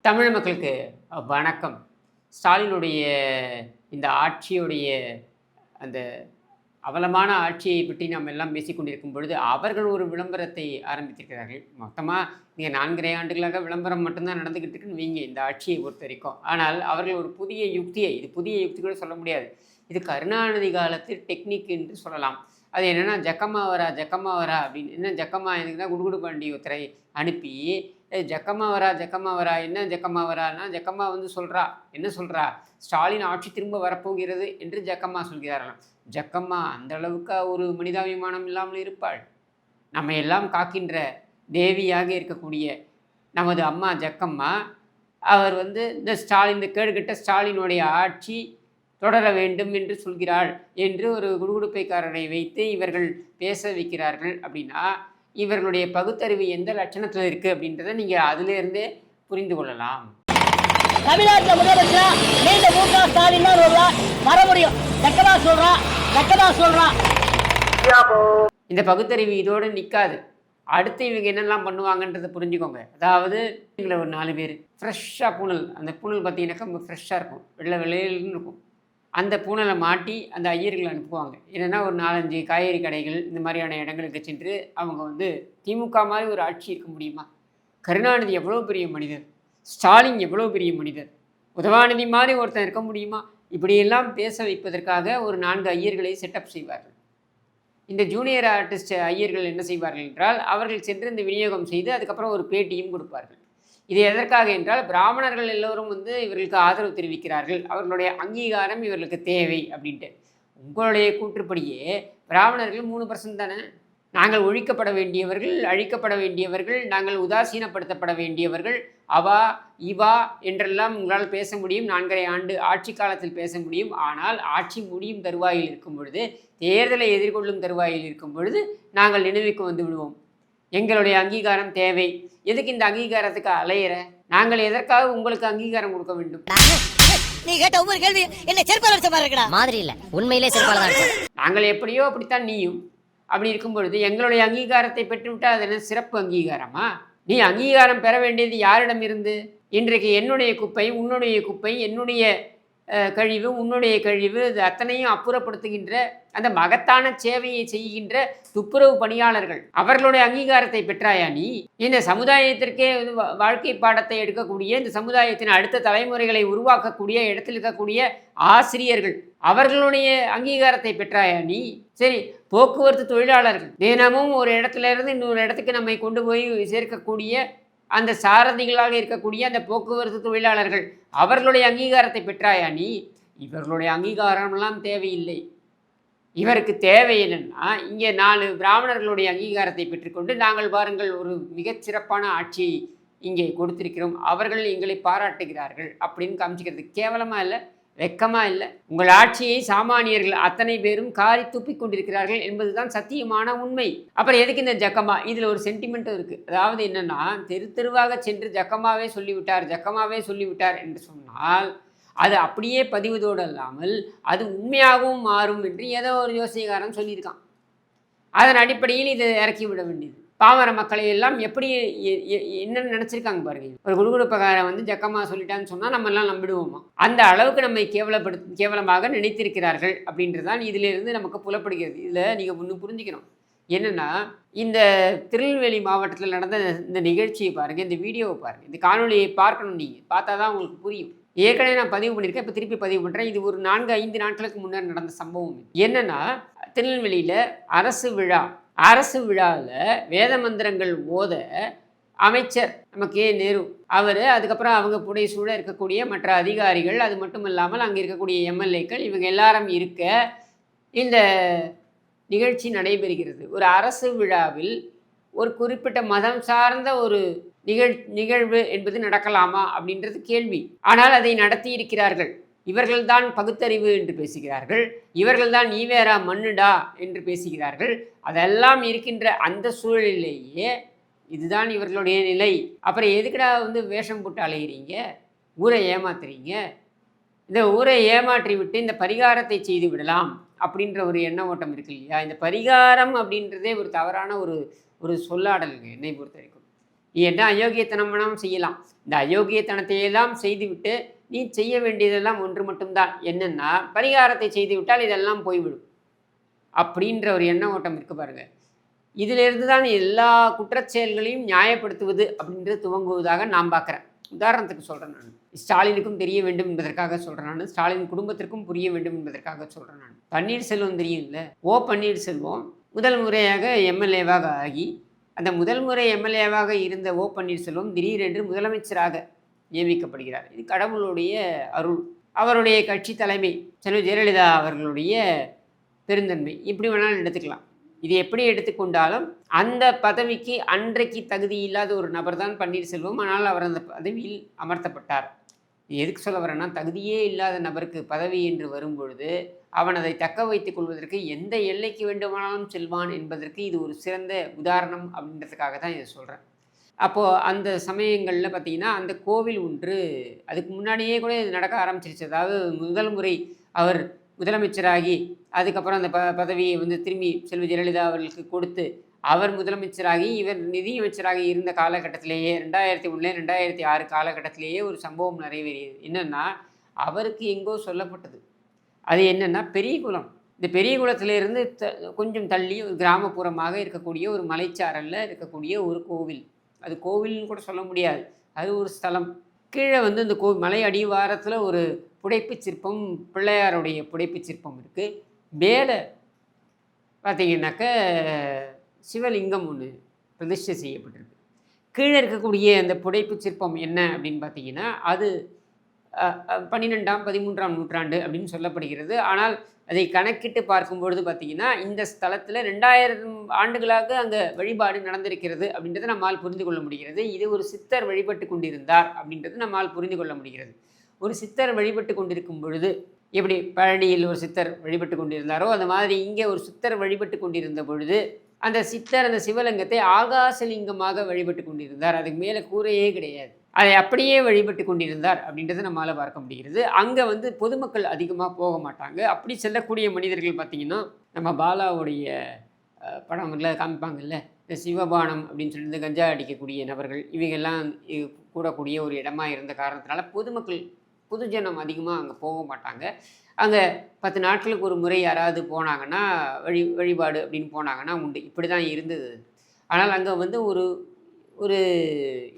தமிழ் மக்களுக்கு வணக்கம். ஸ்டாலினுடைய இந்த ஆட்சியுடைய அந்த அவலமான ஆட்சியை பற்றி நாம் எல்லாம் பேசிக்கொண்டிருக்கும் பொழுது, அவர்கள் ஒரு விளம்பரத்தை ஆரம்பித்திருக்கிறார்கள். மொத்தமா நீங்க 4 1/2 ஆண்டுகளாக விளம்பரம் மட்டும்தான் நடந்துகிட்டு இருக்குன்னு வைங்க, இந்த ஆட்சியை பொறுத்தவரைக்கும். ஆனால் அவர்கள் ஒரு புதிய யுக்தியை, இது புதிய யுக்தி கூட சொல்ல முடியாது. இது கருணாநிதி காலத்து டெக்னிக் என்று சொல்லலாம். அது என்னன்னா, "ஜக்கம்மா வரா, ஜக்கம்மா வரா" அப்படின்னு. என்ன ஜக்கம்மா எதுக்குன்னா, குடுகுடு பாண்டி ஒருத்தரை அனுப்பி, ஜக்கம்மா வரா, ஜக்கம்மா வரா, என்ன ஜக்கம்மா வரான்னா, ஜக்கம்மா வந்து சொல்றா, என்ன சொல்றா? "ஸ்டாலின் ஆட்சி திரும்ப வரப்போகிறது" என்று ஜக்கம்மா சொல்கிறார்களாம். ஜக்கம்மா அந்த அளவுக்கா ஒரு மனிதாபிமானம் இல்லாமல் இருப்பாள்? நம்மை எல்லாம் காக்கின்ற தேவியாக இருக்கக்கூடிய நமது அம்மா ஜக்கம்மா, அவர் வந்து இந்த கேடுகெட்ட ஸ்டாலினுடைய ஆட்சி தொடர வேண்டும் என்று சொல்கிறாள் என்று ஒரு குடுகுடுப்பைக்காரரை வைத்து இவர்கள் பேச வைக்கிறார்கள். அப்படின்னா இவர்களுடைய பகுத்தறிவு எந்த லட்சணத்தில் இருக்குது அப்படின்றத நீங்கள் அதிலிருந்தே புரிந்து கொள்ளலாம். தமிழ்நாட்டில் முதலமைச்சரா மீண்டும் மு க ஸ்டாலின் தான் வர முடியும். ஜக்கமா சொல்றா. இந்த பகுத்தறிவு இதோடு நிற்காது. அடுத்து இவங்க என்னெல்லாம் பண்ணுவாங்கன்றதை புரிஞ்சுக்கோங்க. அதாவது இவங்களை ஒரு 4 பேர் ஃப்ரெஷ்ஷாக பூனல், அந்த பூனல் பார்த்தீங்கன்னாக்கா ரொம்ப ஃப்ரெஷ்ஷாக இருக்கும், வெள்ளை வெள்ளையில்னு இருக்கும். அந்த பூனலை மாட்டி அந்த ஐயர்களை அனுப்புவாங்க. என்னென்னா ஒரு 4 5 காய்கறி கடைகள் இந்த மாதிரியான இடங்களுக்கு சென்று அவங்க வந்து திமுக மாதிரி ஒரு ஆட்சி இருக்க முடியுமா? கருணாநிதி எவ்வளோ பெரிய மனிதர், ஸ்டாலின் எவ்வளோ பெரிய மனிதர், உதவாநிதி மாதிரி ஒருத்தன் இருக்க முடியுமா? இப்படியெல்லாம் பேச வைப்பதற்காக ஒரு 4 ஐயர்களை செட்டப் செய்வார்கள். இந்த ஜூனியர் ஆர்டிஸ்ட் ஐயர்கள் என்ன செய்வார்கள் என்றால், அவர்கள் சென்று இந்த விநியோகம் செய்து அதுக்கப்புறம் ஒரு பேட்டியும் கொடுப்பார்கள். இது எதற்காக என்றால், பிராமணர்கள் எல்லோரும் வந்து இவர்களுக்கு ஆதரவு தெரிவிக்கிறார்கள், அவர்களுடைய அங்கீகாரம் இவர்களுக்கு தேவை அப்படின்ட்டு. உங்களுடைய கூற்றுப்படியே பிராமணர்கள் 3% தானே. நாங்கள் ஒழிக்கப்பட வேண்டியவர்கள், அழிக்கப்பட வேண்டியவர்கள், நாங்கள் உதாசீனப்படுத்தப்பட வேண்டியவர்கள், அவா இவா என்றெல்லாம் உங்களால் பேச முடியும். 4 1/2 ஆண்டு ஆட்சி காலத்தில் பேச முடியும். ஆனால் ஆட்சி முடியும் தருவாயில் இருக்கும் பொழுது, தேர்தலை எதிர்கொள்ளும் தருவாயில் இருக்கும் பொழுது நாங்கள் நினைவுக்கு வந்து விடுவோம். எங்களுடைய அங்கீகாரம் தேவை. எதுக்கு இந்த அங்கீகாரத்துக்கு அலையிற? நாங்கள் எதற்காக உங்களுக்கு அங்கீகாரம் கொடுக்க வேண்டும்? நீ கேட்ட ஒவ்வொரு கேள்வி என்ன செருப்பால அடிச்ச மாதிரி இருக்கடா. மாதிரி இல்ல, உண்மையிலே செருப்பால தான் அடிச்ச. நாங்கள் எப்படியோ அப்படித்தான் நீயும். அப்படி இருக்கும் பொழுது எங்களுடைய அங்கீகாரத்தை பெற்றுவிட்டால் அது என்ன சிறப்பு அங்கீகாரமா? நீ அங்கீகாரம் பெற வேண்டியது யாரிடம் இருந்து? இன்றைக்கு என்னுடைய குப்பை, உன்னுடைய குப்பை, என்னுடைய கழிவு, உன்னுடைய கழிவு, இது அத்தனையும் அப்புறப்படுத்துகின்ற அந்த மகத்தான சேவையை செய்கின்ற துப்புரவு பணியாளர்கள், அவர்களுடைய அங்கீகாரத்தை பெற்றாயா நீ? இந்த சமுதாயத்திற்கே வாழ்க்கை பாடத்தை எடுக்கக்கூடிய, இந்த சமுதாயத்தின் அடுத்த தலைமுறைகளை உருவாக்கக்கூடிய இடத்தில் இருக்கக்கூடிய ஆசிரியர்கள், அவர்களுடைய அங்கீகாரத்தை பெற்றாயா நீ? சரி, போக்குவரத்து தொழிலாளர்கள், தினமும் ஒரு இடத்துல இருந்து இன்னொரு இடத்துக்கு நம்மை கொண்டு போய் சேர்க்கக்கூடிய அந்த சாரதிகளாக இருக்கக்கூடிய அந்த போக்குவரத்து தொழிலாளர்கள், அவர்களுடைய அங்கீகாரத்தை பெற்றாயா நீ? இவர்களுடைய அங்கீகாரம்லாம் தேவையில்லை. இவருக்கு தேவை என்னன்னா, இங்கே 4 பிராமணர்களுடைய அங்கீகாரத்தை பெற்றுக்கொண்டு, நாங்கள் பாருங்கள் ஒரு மிகச்சிறப்பான ஆட்சியை இங்கே கொடுத்திருக்கிறோம், அவர்கள் எங்களை பாராட்டுகிறார்கள் அப்படின்னு காமிச்சிக்கிறது கேவலமாக இல்லை, வெக்கமாக இல்லை? உங்கள் ஆட்சியை சாமானியர்கள் அத்தனை பேரும் காரி துப்பி கொண்டிருக்கிறார்கள் என்பதுதான் சத்தியமான உண்மை. அப்புறம் எதுக்கு இந்த ஜக்கமா? இதில் ஒரு சென்டிமெண்ட்டும் இருக்குது. அதாவது என்னென்னா, தெருவாக சென்று ஜக்கமாவே சொல்லிவிட்டார் என்று சொன்னால், அது அப்படியே பதிவதோடு அல்லாமல் அது உண்மையாகவும் மாறும் என்று ஏதோ ஒரு யோசனைக்காரன் சொல்லியிருக்கான். அதன் அடிப்படையில் இதை இறக்கி விட வேண்டியது. பாமர மக்களை எல்லாம் எப்படி என்னென்னு நினச்சிருக்காங்க பாருங்க. ஒரு குடுகுடுப்பக்காரன் வந்து ஜக்கமாக சொல்லிட்டான்னு சொன்னால் நம்ம எல்லாம் நம்பிடுவோமா? அந்த அளவுக்கு நம்மை கேவலமாக நினைத்திருக்கிறார்கள் அப்படின்றதான் இதிலிருந்து நமக்கு புலப்படுகிறது. இதில் நீங்கள் ஒன்று புரிஞ்சுக்கணும். என்னென்னா, இந்த திருநெல்வேலி மாவட்டத்தில் நடந்த இந்த நிகழ்ச்சியை பாருங்கள், இந்த வீடியோவை பாருங்கள், இந்த காணொலியை பார்க்கணும். நீங்கள் பார்த்தா தான் உங்களுக்கு புரியும். ஏற்கனவே நான் பதிவு பண்ணியிருக்கேன், இப்போ திருப்பி பதிவு பண்ணுறேன். இது ஒரு 4 5 நாட்களுக்கு முன்னர் நடந்த சம்பவம். என்னென்னா, திருநெல்வேலியில் அரசு விழாவில் வேத மந்திரங்கள் ஓத அமைச்சர் நம்ம கே நேரு அவர், அதுக்கப்புறம் அவங்க புடைய சூழ இருக்கக்கூடிய மற்ற அதிகாரிகள், அது மட்டும் இல்லாமல் அங்கே இருக்கக்கூடிய எம்எல்ஏக்கள், இவங்க எல்லாரும் இருக்க இந்த நிகழ்ச்சி நடைபெறுகிறது. ஒரு அரசு விழாவில் ஒரு குறிப்பிட்ட மதம் சார்ந்த ஒரு நிகழ்வு என்பது நடக்கலாமா அப்படின்றது கேள்வி. ஆனால் அதை நடத்தி இருக்கிறார்கள். இவர்கள்தான் பகுத்தறிவு என்று பேசுகிறார்கள், இவர்கள்தான் நீ வேறா மண்ணுடா என்று பேசுகிறார்கள். அதெல்லாம் இருக்கின்ற அந்த சூழலிலேயே இதுதான் இவர்களுடைய நிலை. அப்புறம் எதுக்குடா வந்து வேஷம் போட்டு அலைகிறீங்க, ஊரை ஏமாத்துறீங்க? இந்த ஊரை ஏமாற்றி விட்டு இந்த பரிகாரத்தை செய்து விடலாம் அப்படின்ற ஒரு எண்ண ஓட்டம் இருக்கு இல்லையா? இந்த பரிகாரம் அப்படின்றதே ஒரு தவறான ஒரு சொல்லாடலுங்க என்னை பொறுத்த வரைக்கும். நீ என்ன அயோக்கியத்தனம் வேணாலும் செய்யலாம். இந்த அயோக்கியத்தனத்தையெல்லாம் செய்துவிட்டு நீ செய்ய வேண்டியதெல்லாம் ஒன்று மட்டும்தான். என்னன்னா, பரிகாரத்தை செய்துவிட்டால் இதெல்லாம் போய்விடும். அப்படின்ற ஒரு எண்ண ஓட்டம் இருக்கு பாருங்க. இதிலிருந்து தான் எல்லா குற்றச்செயல்களையும் நியாயப்படுத்துவது அப்படின்றது துவங்குவதாக நான் பார்க்குறேன். உதாரணத்துக்கு சொல்கிறேன் நான். ஸ்டாலினுக்கும் தெரிய வேண்டும் என்பதற்காக சொல்கிறேன் நான். ஸ்டாலின் குடும்பத்திற்கும் புரிய வேண்டும் என்பதற்காக சொல்கிறேன் நான். பன்னீர்செல்வம் தெரியும்ல, பன்னீர்செல்வம் முதல் முறையாக எம்எல்ஏவாக ஆகி, அந்த முதல் முறை எம்எல்ஏவாக இருந்த பன்னீர்செல்வம் திடீரென்று முதலமைச்சராக நியமிக்கப்படுகிறார். இது கடவுளுடைய அருள். அவருடைய கட்சி தலைமை செல்வி ஜெயலலிதா அவர்களுடைய பெருந்தன்மை, இப்படி வேணாலும் எடுத்துக்கலாம். இது எப்படி எடுத்துக்கொண்டாலும் அந்த பதவிக்கு அன்றைக்கு தகுதி இல்லாத ஒரு நபர் தான் பன்னீர்செல்வம். ஆனால் அவர் அந்த பதவியில் அமர்த்தப்பட்டார். எதுக்கு சொல்ல வரேன்னா, தகுதியே இல்லாத நபருக்கு பதவி என்று வரும்பொழுது அவன் அதை தக்க வைத்துக் கொள்வதற்கு எந்த எல்லைக்கு வேண்டுமானாலும் செல்வான் என்பதற்கு இது ஒரு சிறந்த உதாரணம் அப்படின்றதுக்காக தான் இதை சொல்கிறேன். அப்போது அந்த சமயங்களில் பார்த்திங்கன்னா, அந்த கோவில் ஒன்று அதுக்கு முன்னாடியே கூட இது நடக்க ஆரம்பிச்சிருச்சு. அதாவது முதல் முறை அவர் முதலமைச்சராகி அதுக்கப்புறம் அந்த பதவியை வந்து திரும்பி செல்வி ஜெயலலிதா அவர்களுக்கு கொடுத்து அவர் முதலமைச்சராகி இவர் நிதியமைச்சராக இருந்த காலகட்டத்திலேயே 2001 2006 காலகட்டத்திலேயே ஒரு சம்பவம் நிறைவேறியது. என்னென்னா, அவருக்கு எங்கோ சொல்லப்பட்டது. அது என்னென்னா, பெரியகுளம். இந்த பெரியகுளத்திலிருந்து கொஞ்சம் தள்ளி ஒரு கிராமப்புறமாக இருக்கக்கூடிய ஒரு மலைச்சாரலில் இருக்கக்கூடிய ஒரு கோவில். அது கோவில்னு கூட சொல்ல முடியாது, அது ஒரு ஸ்தலம். கீழே வந்து இந்த மலை அடிவாரத்தில் ஒரு புடைப்பு சிற்பம், பிள்ளையாருடைய புடைப்பு சிற்பம் இருக்குது. மேலே பார்த்திங்கனாக்க சிவலிங்கம் ஒன்று பிரதிஷ்டை செய்யப்பட்டிருக்கு. கீழே இருக்கக்கூடிய அந்த புடைப்பு சிற்பம் என்ன அப்படின்னு பார்த்தீங்கன்னா, அது 12ஆம் 13ஆம் நூற்றாண்டு அப்படின்னு சொல்லப்படுகிறது. ஆனால் அதை கணக்கிட்டு பார்க்கும்பொழுது பார்த்திங்கன்னா, இந்த ஸ்தலத்தில் 2000 ஆண்டுகளாக அங்கே வழிபாடு நடந்திருக்கிறது அப்படின்றத நம்மால் புரிந்து கொள்ள முடிகிறது. இது ஒரு சித்தர் வழிபட்டு கொண்டிருந்தார் அப்படின்றது நம்மால் புரிந்து கொள்ள முடிகிறது. ஒரு சித்தர் வழிபட்டு கொண்டிருக்கும் பொழுது எப்படி பழனியில் ஒரு சித்தர் வழிபட்டு கொண்டிருந்தாரோ அந்த மாதிரி இங்கே ஒரு சித்தர் வழிபட்டு கொண்டிருந்த பொழுது அந்த சித்தர் அந்த சிவலிங்கத்தை ஆகாசலிங்கமாக வழிபட்டு கொண்டிருந்தார். அதுக்கு மேலே கூரையே கிடையாது. அதை அப்படியே வழிபட்டு கொண்டிருந்தார் அப்படின்றத நம்மளால் பார்க்க முடிகிறது. அங்கே வந்து பொதுமக்கள் அதிகமாக போக மாட்டாங்க. அப்படி செல்லக்கூடிய மனிதர்கள் பார்த்திங்கன்னா, நம்ம பாலாவுடைய படங்களில் காமிப்பாங்கல்ல, இந்த சிவபானம் அப்படின்னு சொல்லிட்டு இந்த கஞ்சா அடிக்கக்கூடிய நபர்கள் இவைகள்லாம் கூடக்கூடிய ஒரு இடமா இருந்த காரணத்தினால பொதுமக்கள் பொதுஜனம் அதிகமாக அங்கே போக மாட்டாங்க. அங்கே 10 நாட்களுக்கு ஒரு முறை யாராவது போனாங்கன்னா வழிபாடு அப்படின்னு போனாங்கன்னா உண்டு. இப்படி தான் இருந்தது. ஆனால் அங்கே வந்து ஒரு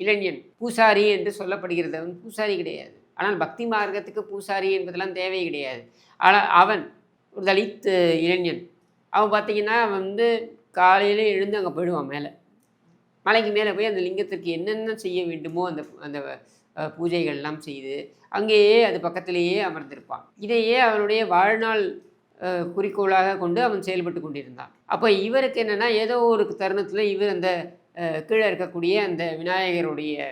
இளைஞன் பூசாரி என்று சொல்லப்படுகிறது. அவன் பூசாரி கிடையாது. ஆனால் பக்தி மார்க்கத்துக்கு பூசாரி என்பதெல்லாம் தேவை கிடையாது. ஆனால் அவன் ஒரு தலித் இளைஞன். அவன் பார்த்திங்கன்னா வந்து காலையில் எழுந்து அங்கே போயிடுவான். மலைக்கு மேலே போய் அந்த லிங்கத்திற்கு என்னென்ன செய்ய வேண்டுமோ அந்த அந்த பூஜைகள்லாம் செய்து அங்கேயே அது பக்கத்திலேயே அமர்ந்திருப்பான். இதையே அவனுடைய வாழ்நாள் குறிக்கோளாக கொண்டு அவன் செயல்பட்டு கொண்டிருந்தான். அப்போ இவருக்கு என்னென்னா, ஏதோ ஒரு தருணத்தில் இவர் அந்த கீழே இருக்கக்கூடிய அந்த விநாயகருடைய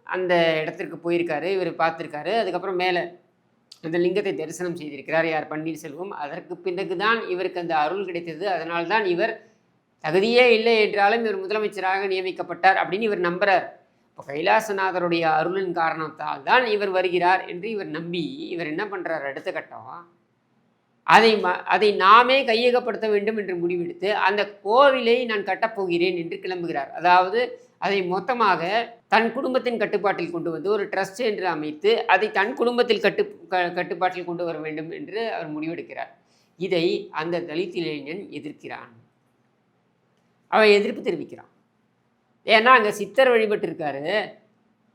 அந்த இடத்திற்கு போயிருக்காரு. இவர் பார்த்துருக்காரு. அதுக்கப்புறம் மேலே அந்த லிங்கத்தை தரிசனம் செய்திருக்கிறார் யார், பன்னீர்செல்வம். அதற்கு பிறகு தான் இவருக்கு அந்த அருள் கிடைத்தது. அதனால்தான் இவர் தகுதியே இல்லை என்றாலும் இவர் முதலமைச்சராக நியமிக்கப்பட்டார் அப்படின்னு இவர் நம்புகிறார். இப்போ கைலாசநாதருடைய அருளின் காரணத்தால் தான் இவர் வருகிறார் என்று இவர் நம்பி இவர் என்ன பண்ணுறார், அடுத்த கட்டம் அதை நாமே கையகப்படுத்த வேண்டும் என்று முடிவெடுத்து அந்த கோவிலை நான் கட்டப்போகிறேன் என்று கிளம்புகிறார். அதாவது அதை மொத்தமாக தன் குடும்பத்தின் கட்டுப்பாட்டில் கொண்டு வந்து ஒரு ட்ரஸ்ட் என்று அமைத்து அதை தன் குடும்பத்தில் கட்டுப்பாட்டில் கொண்டு வர வேண்டும் என்று அவர் முடிவெடுக்கிறார். இதை அந்த தலித் இளைஞன் எதிர்க்கிறான். அவன் எதிர்ப்பு தெரிவிக்கிறான். ஏன்னா அங்கே சித்தர் வழிபட்டு இருக்காரு.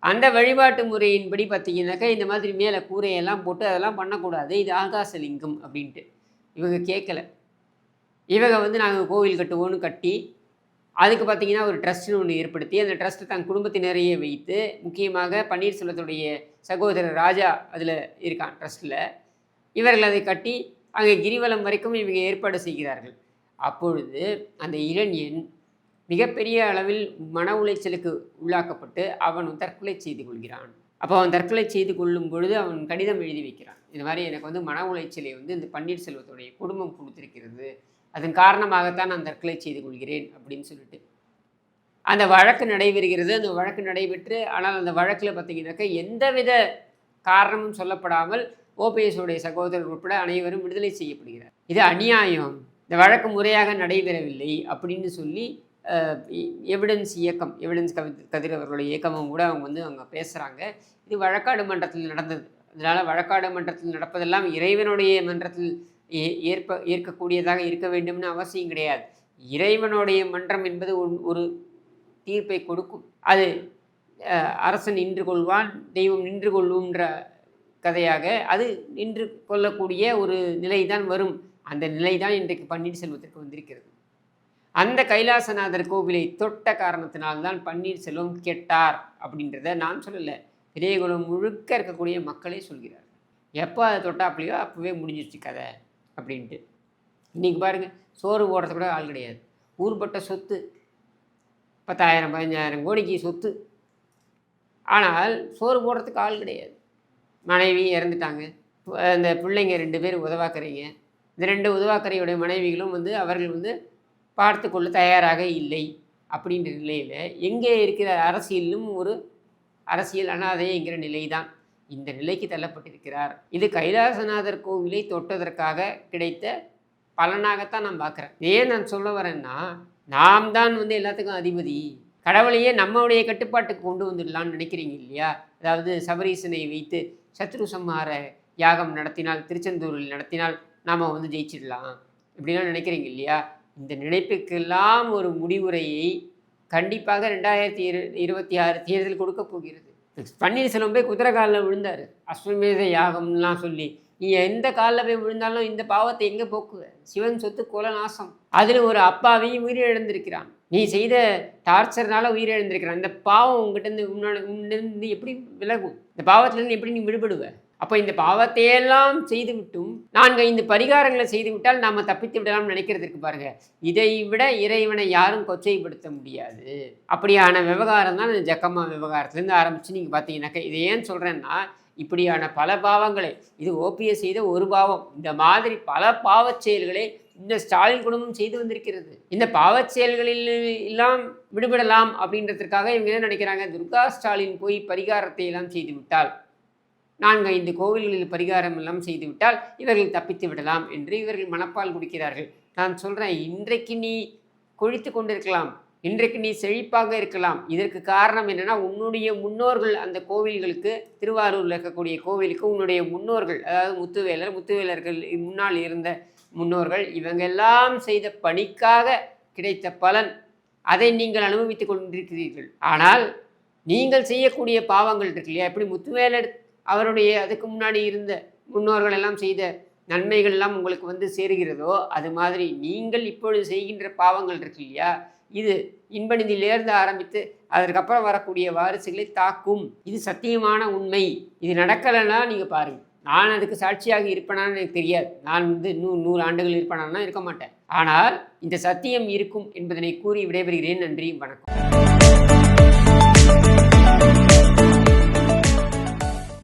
அந்த வழிபாட்டு முறையின்படி பார்த்தீங்கன்னாக்கா இந்த மாதிரி மேலே கூரையெல்லாம் போட்டு அதெல்லாம் பண்ணக்கூடாது, இது ஆகாசலிங்கம் அப்படின்ட்டு இவங்க கேட்கலை. இவங்க வந்து நாங்கள் கோவில் கட்டுவோன்னு கட்டி அதுக்கு பார்த்திங்கன்னா ஒரு ட்ரஸ்ட்னு ஒன்று ஏற்படுத்தி அந்த ட்ரஸ்ட்டை தன் குடும்பத்தினரையே வைத்து, முக்கியமாக பன்னீர்செல்வத்துடைய சகோதரர் ராஜா அதில் இருக்கான் ட்ரஸ்ட்டில். இவர்கள் அதை கட்டி அங்கே கிரிவலம் வரைக்கும் இவங்க ஏற்பாடு செய்கிறார்கள். அப்பொழுது அந்த இளைஞன் மிகப்பெரிய அளவில் மன உளைச்சலுக்கு உள்ளாக்கப்பட்டு அவன் தற்கொலை செய்து கொள்கிறான். அப்போ அவன் தற்கொலை செய்து கொள்ளும் பொழுது அவன் கடிதம் எழுதி வைக்கிறான். இந்த மாதிரி எனக்கு வந்து மன உளைச்சலை வந்து இந்த பன்னீர்செல்வத்துடைய குடும்பம் கொடுத்திருக்கிறது, அதன் காரணமாகத்தான் நான் தற்கொலை செய்து கொள்கிறேன் அப்படின்னு சொல்லிட்டு அந்த வழக்கு நடைபெறுகிறது. அந்த வழக்கு நடைபெற்று ஆனால் அந்த வழக்கில் பார்த்தீங்கன்னாக்கா எந்தவித காரணமும் சொல்லப்படாமல் ஓபிஎஸ்ஸுடைய சகோதரர் உட்பட அனைவரும் விடுதலை செய்யப்படுகிறார். இது அநியாயம், இந்த வழக்கு முறையாக நடைபெறவில்லை அப்படின்னு சொல்லி எவிடன்ஸ் இயக்கம், எவிடன்ஸ் கதிர் அவர்களுடைய இயக்கமும் கூட அவங்க வந்து அவங்க பேசுகிறாங்க. இது வழக்காடு மன்றத்தில் நடந்தது. அதனால் வழக்காடு மன்றத்தில் நடப்பதெல்லாம் இறைவனுடைய மன்றத்தில் ஏற்கக்கூடியதாக இருக்க வேண்டும்னு அவசியம் கிடையாது. இறைவனுடைய மன்றம் என்பது ஒரு தீர்ப்பை கொடுக்கும். அது அரசன் நின்று கொள்வான், தெய்வம் நின்று கொள்ளும்ன்ற கதையாக அது நின்று கொள்ளக்கூடிய ஒரு நிலை தான் வரும். அந்த நிலை தான் இன்றைக்கு பன்னீர்செல்வத்திற்கு வந்திருக்கிறது. அந்த கைலாசநாதர் கோவிலை தொட்ட காரணத்தினால்தான் பன்னீர்செல்வம் கெட்டார் அப்படின்றத நான் சொல்லலை, பெரியகுளம் முழுக்க இருக்கக்கூடிய மக்களே சொல்கிறார். எப்போ அதை தொட்டாப்பிலையோ அப்போவே முடிஞ்சிருச்சு கதை அப்படின்ட்டு. இன்றைக்கி பாருங்கள், சோறு போடுறது கூட ஆள் கிடையாது. ஊர்பட்ட சொத்து 10,000 15,000 கோடிக்கு சொத்து. ஆனால் சோறு போடுறதுக்கு ஆள் கிடையாது. மனைவி இறந்துட்டாங்க, அந்த பிள்ளைங்க 2 பேர் உதவாக்கரைங்க. இந்த 2 உதவாக்கரையுடைய மனைவிகளும் வந்து அவர்கள் வந்து பார்த்து கொள்ள தயாராக இல்லை. அப்படின்ற நிலையில் எங்கே இருக்கிற அரசியலும் ஒரு அரசியல் அனாதைங்கிற நிலை தான். இந்த நிலைக்கு தள்ளப்பட்டிருக்கிறார். இது கைலாசநாதர் கோவிலை தொட்டதற்காக கிடைத்த பலனாகத்தான் நான் பார்க்குறேன். ஏன் நான் சொல்ல வரேன்னா, நாம் தான் வந்து எல்லாத்துக்கும் அதிபதி. கடவுளையே நம்மளுடைய கட்டுப்பாட்டுக்கு கொண்டு வந்துடலான்னு நினைக்கிறீங்க இல்லையா? அதாவது சபரீசனை வைத்து சத்ரு சம்ஹார யாகம் நடத்தினால், திருச்செந்தூரில் நடத்தினால் நாம் வந்து ஜெயிச்சிடலாம் இப்படிலாம் நினைக்கிறீங்க இல்லையா? இந்த நினைப்புக்கெல்லாம் ஒரு முடிவுரையை கண்டிப்பாக 2026 தேர்தல் கொடுக்க போகிறது. பன்னீர்செல்வம் போய் குதிரை காலில் விழுந்தார், அஸ்வமேத யாகம்லாம் சொல்லி. நீ எந்த காலில் போய் விழுந்தாலும் இந்த பாவத்தை எங்கே போக்குவ? சிவன் சொத்து கோல நாசம். அதில் ஒரு அப்பாவையும் உயிரிழந்திருக்கிறான். நீ செய்த டார்ச்சர்னால உயிரிழந்திருக்கிறான். இந்த பாவம் உங்ககிட்ட எப்படி விலகும்? இந்த பாவத்திலேருந்து எப்படி நீ விடுபடுவ? அப்போ இந்த பாவத்தையெல்லாம் செய்துவிட்டும் 4-5 பரிகாரங்களை செய்துவிட்டால் நாம் தப்பித்து விடலாம்னு நினைக்கிறதுக்கு பாருங்க. இதை விட இறைவனை யாரும் கொச்சைப்படுத்த முடியாது. அப்படியான விவகாரம் தான் இந்த ஜக்கம்மா விவகாரத்துலேருந்து ஆரம்பித்து நீங்கள் பார்த்தீங்கன்னாக்கா, இதை ஏன் சொல்கிறேன்னா, இப்படியான பல பாவங்களை, இது ஓபிஎஸ் செய்த ஒரு பாவம், இந்த மாதிரி பல பாவச் செயல்களை இந்த ஸ்டாலின் குடும்பம் செய்து வந்திருக்கிறது. இந்த பாவச் செயல்களில் எல்லாம் விடுபடலாம் அப்படின்றதுக்காக இவங்க என்ன நினைக்கிறாங்க, துர்கா ஸ்டாலின் போய் பரிகாரத்தை எல்லாம் செய்து விட்டால், 4-5 கோவில்களில் பரிகாரம் எல்லாம் செய்துவிட்டால் இவர்கள் தப்பித்து விடலாம் என்று இவர்கள் மனப்பால் குடிக்கிறார்கள். நான் சொல்கிறேன், இன்றைக்கு நீ கொழித்து கொண்டிருக்கலாம், இன்றைக்கு நீ செழிப்பாக இருக்கலாம். இதற்கு காரணம் என்னென்னா, உன்னுடைய முன்னோர்கள் அந்த கோவில்களுக்கு, திருவாரூரில் இருக்கக்கூடிய கோவிலுக்கு உன்னுடைய முன்னோர்கள், அதாவது முத்துவேலர்கள் முன்னால் இருந்த முன்னோர்கள், இவங்கெல்லாம் செய்த பணிக்காக கிடைத்த பலன். அதை நீங்கள் அனுபவித்துக் கொண்டிருக்கிறீர்கள். ஆனால் நீங்கள் செய்யக்கூடிய பாவங்கள் இருக்கு இல்லையா, எப்படி முத்துவேலர் அவருடைய அதுக்கு முன்னாடி இருந்த முன்னோர்கள் எல்லாம் செய்த நன்மைகள் எல்லாம் உங்களுக்கு வந்து சேருகிறதோ, அது மாதிரி நீங்கள் இப்பொழுது செய்கின்ற பாவங்கள் இருக்கு இல்லையா, இது இன்பநிதியிலேருந்து ஆரம்பித்து அதற்கப்புறம் வரக்கூடிய வாரிசுகளை தாக்கும். இது சத்தியமான உண்மை. இது நடக்கலைன்னா நீங்கள் பாருங்கள். நான் அதுக்கு சாட்சியாக இருப்பேனான்னு எனக்கு தெரியாது. நான் வந்து 100 ஆண்டுகள் இருப்பேனா இருக்க மாட்டேன். ஆனால் இந்த சத்தியம் இருக்கும் என்பதனை கூறி விடைபெறுகிறேன். நன்றி, வணக்கம்.